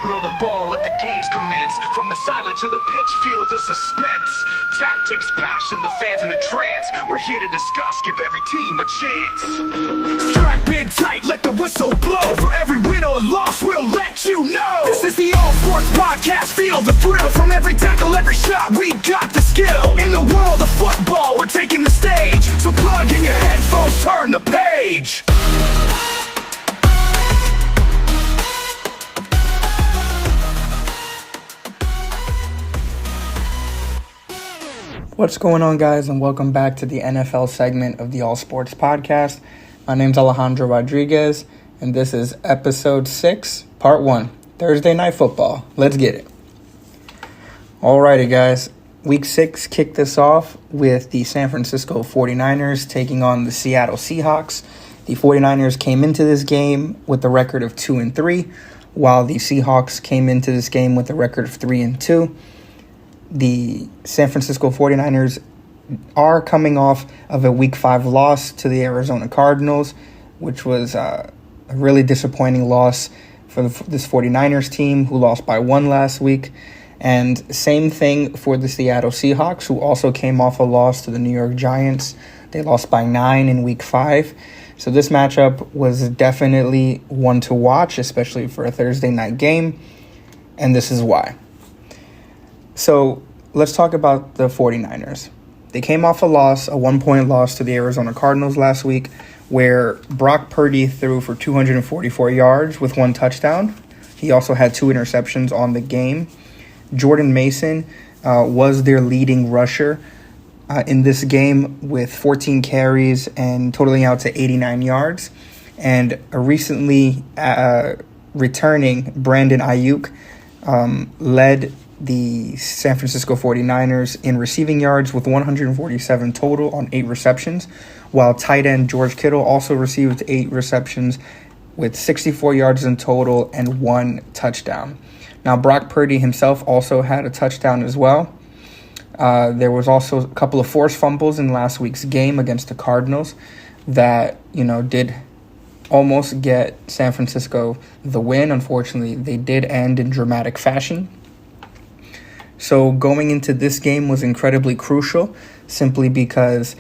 Throw the ball, let the games commence. From the silence to the pitch, feel the suspense. Tactics, passion, the fans in a trance. We're here to discuss, give every team a chance. Strap in tight, let the whistle blow. For every win or loss, we'll let you know. This is the All Sports Podcast, feel the thrill. From every tackle, every shot, we got the skill. In the world of football, we're taking the stage. So plug in your headphones, turn the page. What's going on, guys, and welcome back to the NFL segment of the All Sports Podcast. My name's Alejandro Rodriguez, and this is episode 6, part 1, Thursday Night Football. Let's get it. Alrighty, guys. Week 6 kicked this off with the San Francisco 49ers taking on the Seattle Seahawks. The 49ers came into this game with a record of 2-3, while the Seahawks came into this game with a record of 3-2. The San Francisco 49ers are coming off of a Week 5 loss to the Arizona Cardinals, which was a really disappointing loss for this 49ers team, who lost by 1 last week. And same thing for the Seattle Seahawks, who also came off a loss to the New York Giants. They lost by 9 in Week 5. So this matchup was definitely one to watch, especially for a Thursday night game. And this is why. So let's talk about the 49ers. They came off a 1-point loss to the Arizona Cardinals last week, where Brock Purdy threw for 244 yards with 1 touchdown. He also had 2 interceptions on the game. Jordan Mason was their leading rusher in this game with 14 carries and totaling out to 89 yards. And recently returning Brandon Ayuk led the San Francisco 49ers in receiving yards with 147 total on 8 receptions, while tight end George Kittle also received 8 receptions with 64 yards in total and 1 touchdown. Now, Brock Purdy himself also had a touchdown as well. There was also a couple of forced fumbles in last week's game against the Cardinals that, did almost get San Francisco the win. Unfortunately, they did end in dramatic fashion. So going into this game was incredibly crucial, simply because,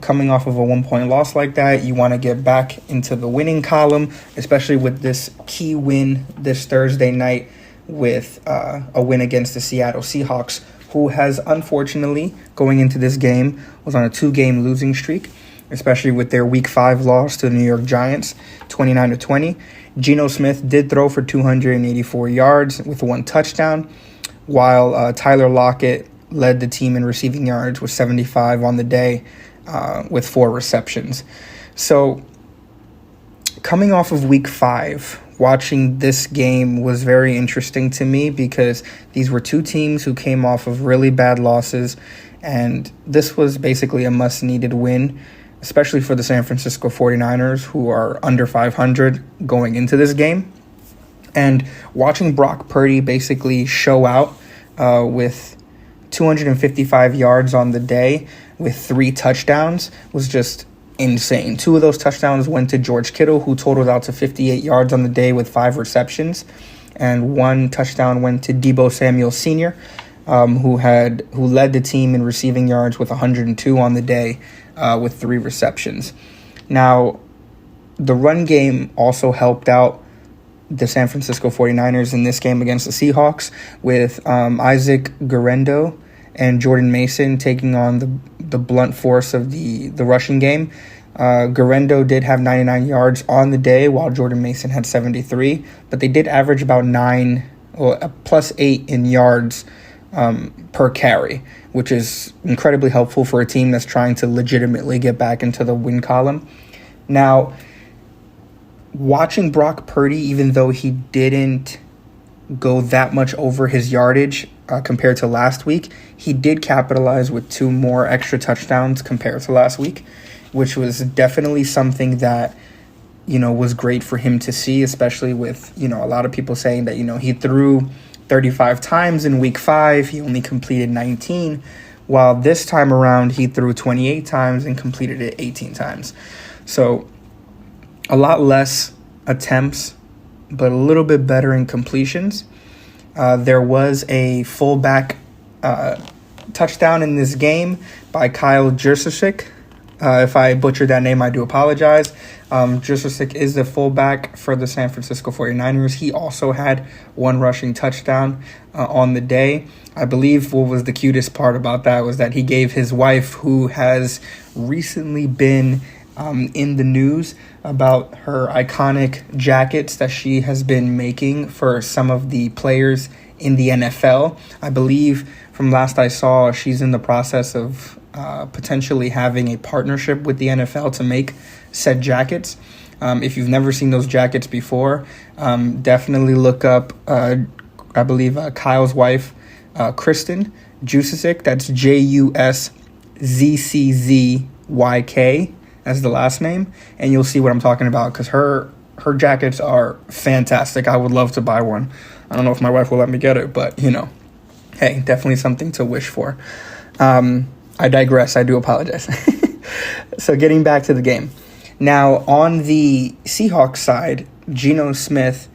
coming off of a 1-point loss like that, you want to get back into the winning column, especially with this key win this Thursday night with a win against the Seattle Seahawks, who has, unfortunately, going into this game, was on a 2-game losing streak, especially with their Week 5 loss to the New York Giants, 29-20. Geno Smith did throw for 284 yards with 1 touchdown, while Tyler Lockett led the team in receiving yards with 75 on the day with 4 receptions. So coming off of Week 5, watching this game was very interesting to me because these were 2 teams who came off of really bad losses, and this was basically a must-needed win, especially for the San Francisco 49ers, who are under 500 going into this game. And watching Brock Purdy basically show out with 255 yards on the day with 3 touchdowns was just insane. 2 of those touchdowns went to George Kittle, who totaled out to 58 yards on the day with 5 receptions. And 1 touchdown went to Deebo Samuel Sr., who led the team in receiving yards with 102 on the day with 3 receptions. Now, the run game also helped out the San Francisco 49ers in this game against the Seahawks, with Isaac Guerendo and Jordan Mason taking on the blunt force of the rushing game. Guerendo did have 99 yards on the day, while Jordan Mason had 73, but they did average about plus 8 in yards per carry, which is incredibly helpful for a team that's trying to legitimately get back into the win column. Now, watching Brock Purdy, even though he didn't go that much over his yardage compared to last week, he did capitalize with 2 more extra touchdowns compared to last week, which was definitely something that, was great for him to see, especially with, a lot of people saying that, he threw 35 times in Week 5. He only completed 19, while this time around he threw 28 times and completed it 18 times. So a lot less attempts but a little bit better in completions. There was a fullback touchdown in this game by Kyle Juszczyk. If I butchered that name, I do apologize. Juszczyk is the fullback for the San Francisco 49ers. He also had one rushing touchdown on the day. I believe what was the cutest part about that was that he gave his wife, who has recently been in the news about her iconic jackets that she has been making for some of the players in the NFL. I believe from last I saw, she's in the process of potentially having a partnership with the NFL to make said jackets. If you've never seen those jackets before, definitely look up, I believe, Kyle's wife, Kristen Juszczyk. That's Juszczyk as the last name, and you'll see what I'm talking about, because her jackets are fantastic. I would love to buy one. I don't know if my wife will let me get it, but, hey, definitely something to wish for. I digress. I do apologize. So getting back to the game. Now, on the Seahawks side, Geno Smith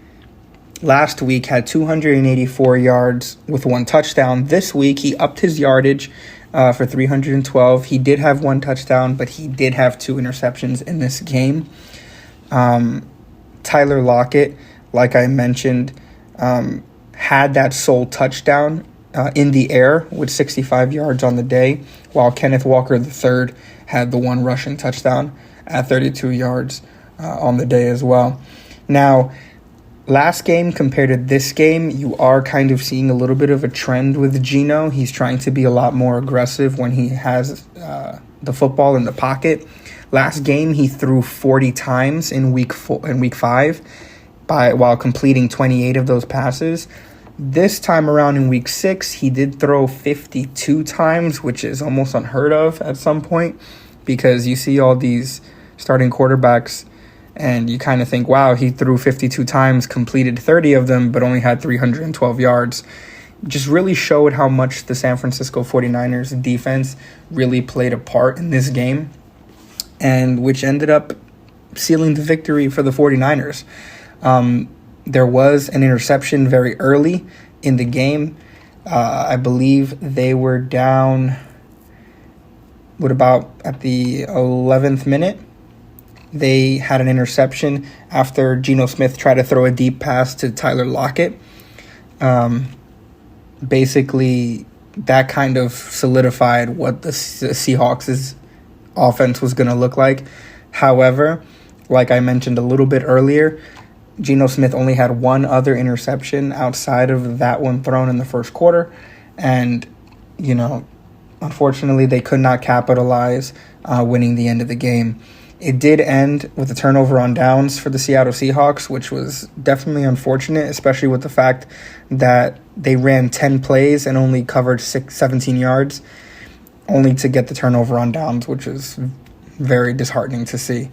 last week had 284 yards with one touchdown. This week, he upped his yardage for 312. He did have one touchdown, but he did have two interceptions in this game. Tyler Lockett, like I mentioned, had that sole touchdown in the air with 65 yards on the day, while Kenneth Walker III had the one rushing touchdown at 32 yards on the day as well. Now, last game compared to this game, you are kind of seeing a little bit of a trend with Geno. He's trying to be a lot more aggressive when he has the football in the pocket. Last game, he threw 40 times in week 5 while completing 28 of those passes. This time around in week 6, he did throw 52 times, which is almost unheard of at some point, because you see all these starting quarterbacks and you kind of think, wow, he threw 52 times, completed 30 of them, but only had 312 yards. Just really showed how much the San Francisco 49ers defense really played a part in this game, and which ended up sealing the victory for the 49ers. There was an interception very early in the game. I believe they were down, at the 11th minute. They had an interception after Geno Smith tried to throw a deep pass to Tyler Lockett. Basically, that kind of solidified what the Seahawks' offense was going to look like. However, like I mentioned a little bit earlier, Geno Smith only had one other interception outside of that one thrown in the first quarter. And, unfortunately, they could not capitalize winning the end of the game. It did end with a turnover on downs for the Seattle Seahawks, which was definitely unfortunate, especially with the fact that they ran 10 plays and only covered 17 yards, only to get the turnover on downs, which is very disheartening to see.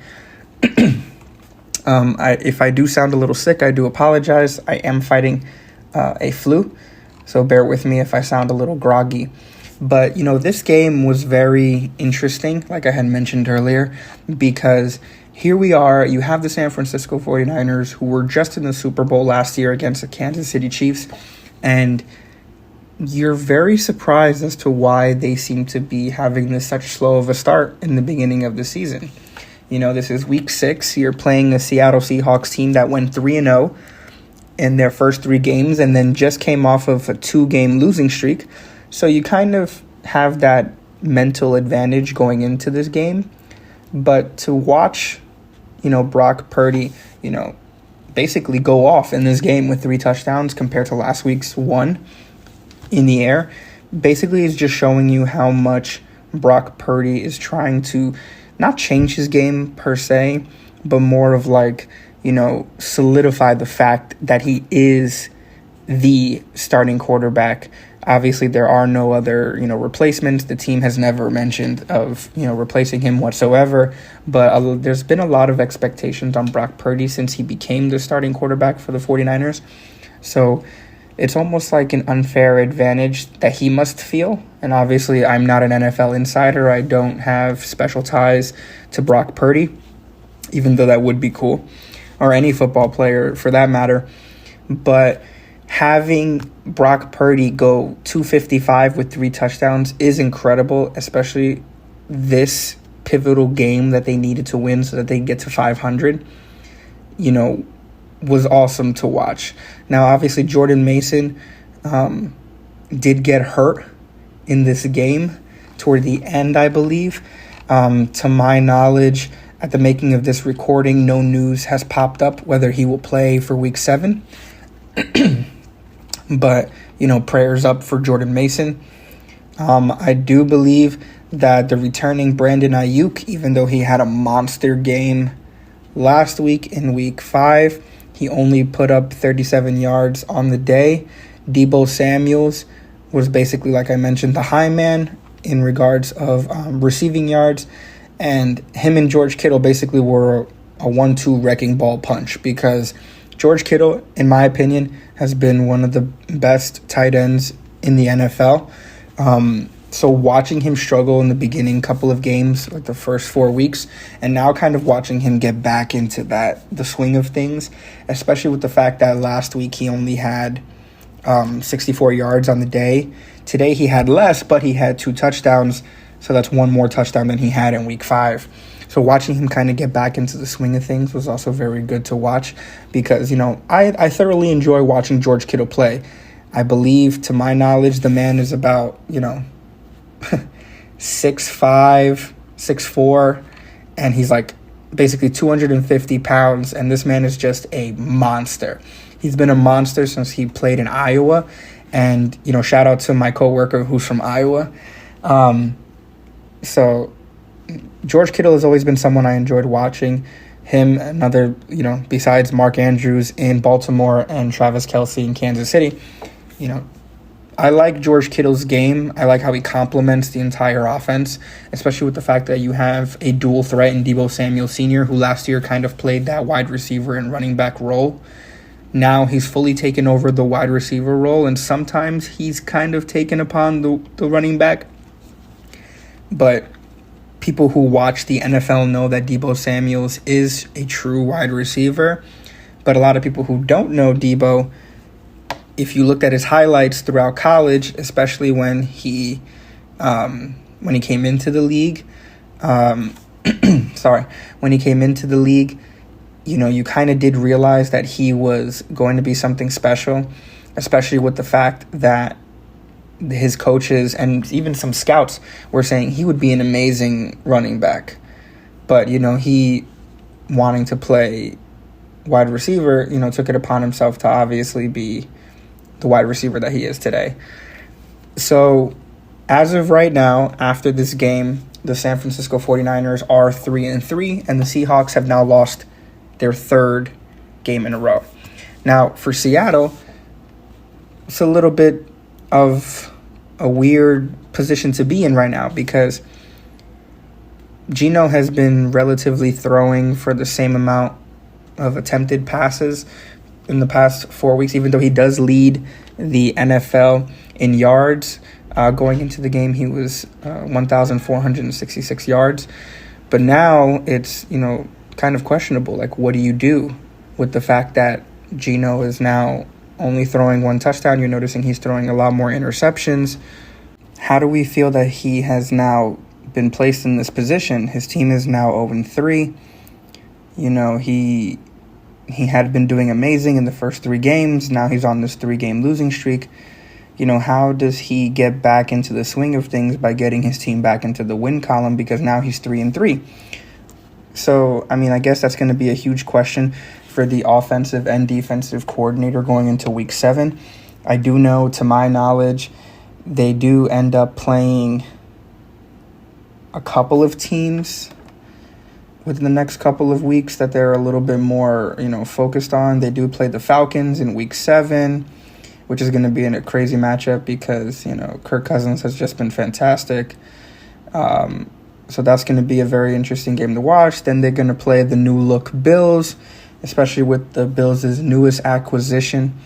If I do sound a little sick, I do apologize. I am fighting a flu, so bear with me if I sound a little groggy. But, this game was very interesting, like I had mentioned earlier, because here we are. You have the San Francisco 49ers, who were just in the Super Bowl last year against the Kansas City Chiefs, and you're very surprised as to why they seem to be having this such slow of a start in the beginning of the season. This is week 6. You're playing a Seattle Seahawks team that went 3-0 in their first 3 games and then just came off of a 2-game losing streak. So you kind of have that mental advantage going into this game. But to watch, Brock Purdy, basically go off in this game with 3 touchdowns compared to last week's 1 in the air, basically is just showing you how much Brock Purdy is trying to not change his game per se, but more of solidify the fact that he is the starting quarterback. Obviously, there are no other, replacements. The team has never mentioned of, replacing him whatsoever. But there's been a lot of expectations on Brock Purdy since he became the starting quarterback for the 49ers. So it's almost like an unfair advantage that he must feel. And obviously, I'm not an NFL insider. I don't have special ties to Brock Purdy, even though that would be cool. or any football player for that matter. But having Brock Purdy go 255 with 3 touchdowns is incredible, especially this pivotal game that they needed to win so that they get to 500, was awesome to watch. Now, obviously, Jordan Mason did get hurt in this game toward the end, I believe. To my knowledge, at the making of this recording, no news has popped up whether he will play for Week 7. But, prayers up for Jordan Mason. I do believe that the returning Brandon Ayuk, even though he had a monster game last week in Week 5, he only put up 37 yards on the day. Deebo Samuels was basically, like I mentioned, the high man in regards of receiving yards. And him and George Kittle basically were a 1-2 wrecking ball punch, because George Kittle, in my opinion, has been one of the best tight ends in the NFL. So watching him struggle in the beginning couple of games, like the first 4 weeks, and now kind of watching him get back into the swing of things, especially with the fact that last week he only had 64 yards on the day. Today he had less, but he had 2 touchdowns, so that's 1 more touchdown than he had in Week 5. So watching him kind of get back into the swing of things was also very good to watch, because, I thoroughly enjoy watching George Kittle play. I believe, to my knowledge, the man is about, 6'5", 6'4", and he's like basically 250 pounds, and this man is just a monster. He's been a monster since he played in Iowa, and, shout out to my coworker who's from Iowa. So George Kittle has always been someone I enjoyed watching. Him, another, besides Mark Andrews in Baltimore and Travis Kelce in Kansas City, I like George Kittle's game. I like how he complements the entire offense, especially with the fact that you have a dual threat in Deebo Samuel Sr., who last year kind of played that wide receiver and running back role. Now he's fully taken over the wide receiver role, and sometimes he's kind of taken upon the running back. But people who watch the NFL know that Deebo Samuels is a true wide receiver. But a lot of people who don't know Deebo, if you looked at his highlights throughout college, especially when he came into the league, you kind of did realize that he was going to be something special, especially with the fact that his coaches and even some scouts were saying he would be an amazing running back. But, he wanting to play wide receiver, took it upon himself to obviously be the wide receiver that he is today. So as of right now, after this game, the San Francisco 49ers are 3-3, and the Seahawks have now lost their 3rd game in a row. Now, for Seattle, it's a little bit of a weird position to be in right now, because Geno has been relatively throwing for the same amount of attempted passes in the past 4 weeks, even though he does lead the NFL in yards. Going into the game, he was 1,466 yards. But now it's, kind of questionable. Like, what do you do with the fact that Geno is now only throwing 1 touchdown? You're noticing he's throwing a lot more interceptions. How do we feel that he has now been placed in this position? His team is now 0-3. He had been doing amazing in the first 3 games. Now he's on this 3-game losing streak. How does he get back into the swing of things by getting his team back into the win column? Because now he's 3-3. So, I guess that's going to be a huge question for the offensive and defensive coordinator going into Week 7. I do know, to my knowledge, they do end up playing a couple of teams within the next couple of weeks that they're a little bit more, focused on. They do play the Falcons in Week 7, which is going to be a crazy matchup because, Kirk Cousins has just been fantastic. So that's going to be a very interesting game to watch. Then they're going to play the new-look Bills, especially with the Bills' newest acquisition.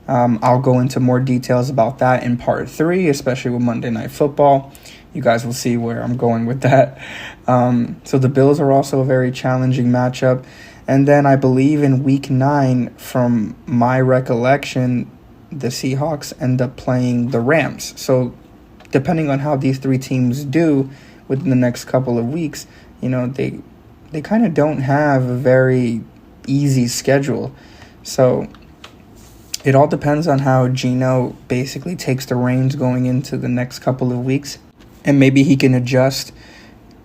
I'll go into more details about that in Part 3, especially with Monday Night Football. You guys will see where I'm going with that. So the Bills are also a very challenging matchup. And then I believe in week 9, from my recollection, the Seahawks end up playing the Rams. So depending on how these three teams do within the next couple of weeks, they kind of don't have a very easy schedule. So it all depends on how Geno basically takes the reins going into the next couple of weeks. And maybe he can adjust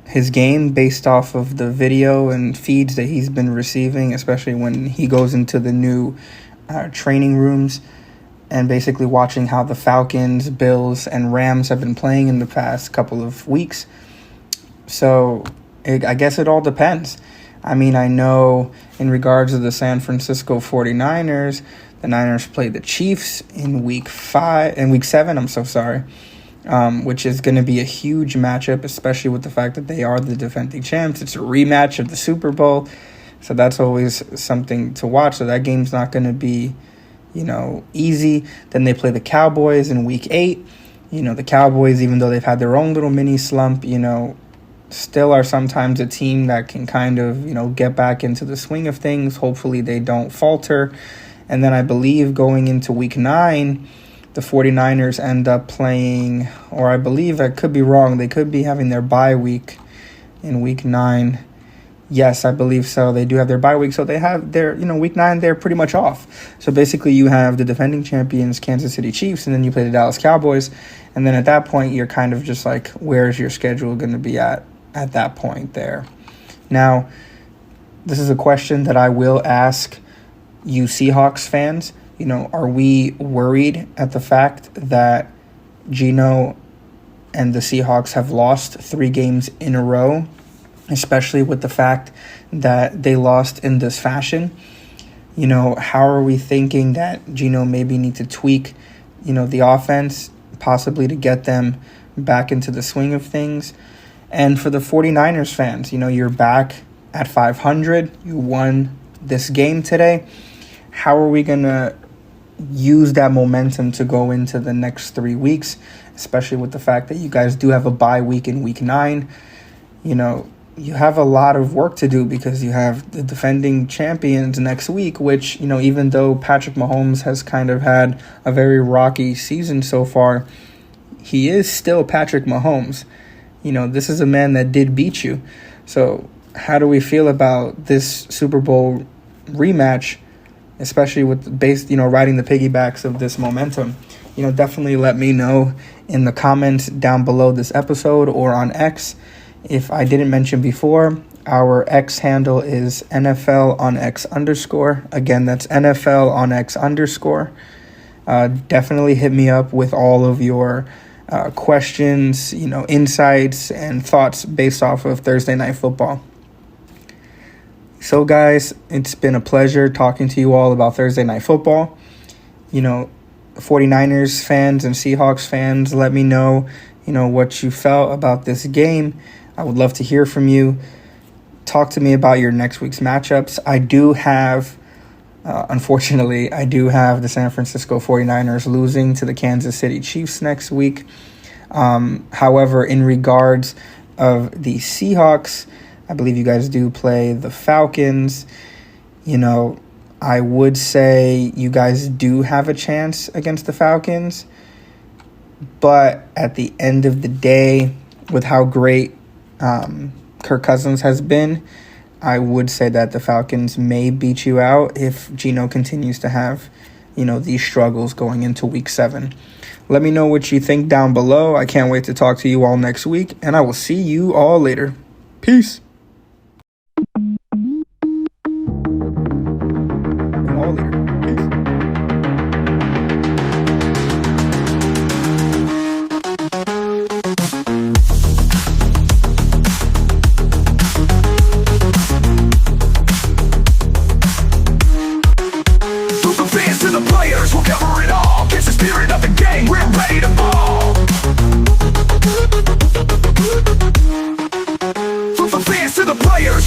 his game based off of the video and feeds that he's been receiving, especially when he goes into the new training rooms and basically watching how the Falcons, Bills, and Rams have been playing in the past couple of weeks. So I guess it all depends. I mean, I know in regards to the San Francisco 49ers, the Niners played the Chiefs in week 7, which is going to be a huge matchup, especially with the fact that they are the defending champs. It's a rematch of the Super Bowl, so that's always something to watch. So that game's not going to be, easy. Then they play the Cowboys in week 8. The Cowboys, even though they've had their own little mini slump, still are sometimes a team that can kind of, get back into the swing of things. Hopefully they don't falter. And then I believe going into week 9, the 49ers end up playing, or I believe, I could be wrong, they could be having their bye week in week 9. Yes, I believe so. They do have their bye week. So they have their, week 9, they're pretty much off. So basically you have the defending champions, Kansas City Chiefs, and then you play the Dallas Cowboys. And then at that point, you're kind of just like, where's your schedule going to be at that point there? Now, this is a question that I will ask you Seahawks fans. Are we worried at the fact that Geno and the Seahawks have lost 3 games in a row, especially with the fact that they lost in this fashion? How are we thinking that Geno maybe need to tweak, the offense, possibly to get them back into the swing of things? And for the 49ers fans, you're back at 500. You won this game today. How are we going to use that momentum to go into the next 3 weeks, especially with the fact that you guys do have a bye week in week 9? You have a lot of work to do because you have the defending champions next week, which, even though Patrick Mahomes has kind of had a very rocky season so far, he is still Patrick Mahomes. This is a man that did beat you. So how do we feel about this Super Bowl rematch, especially with riding the piggybacks of this momentum? Definitely let me know in the comments down below this episode or on X. If I didn't mention before, our X handle is NFL_on_X. Again, that's NFL_on_X. Definitely hit me up with all of your questions, insights and thoughts based off of Thursday Night Football. So guys, it's been a pleasure talking to you all about Thursday Night Football. 49ers fans and Seahawks fans, let me know, what you felt about this game. I would love to hear from you. Talk to me about your next week's matchups. Unfortunately, I do have the San Francisco 49ers losing to the Kansas City Chiefs next week. However, in regards of the Seahawks, I believe you guys do play the Falcons. I would say you guys do have a chance against the Falcons. But at the end of the day, with how great Kirk Cousins has been, I would say that the Falcons may beat you out if Geno continues to have, these struggles going into week 7. Let me know what you think down below. I can't wait to talk to you all next week, and I will see you all later. Peace.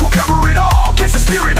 We'll cover it all, catch the spirit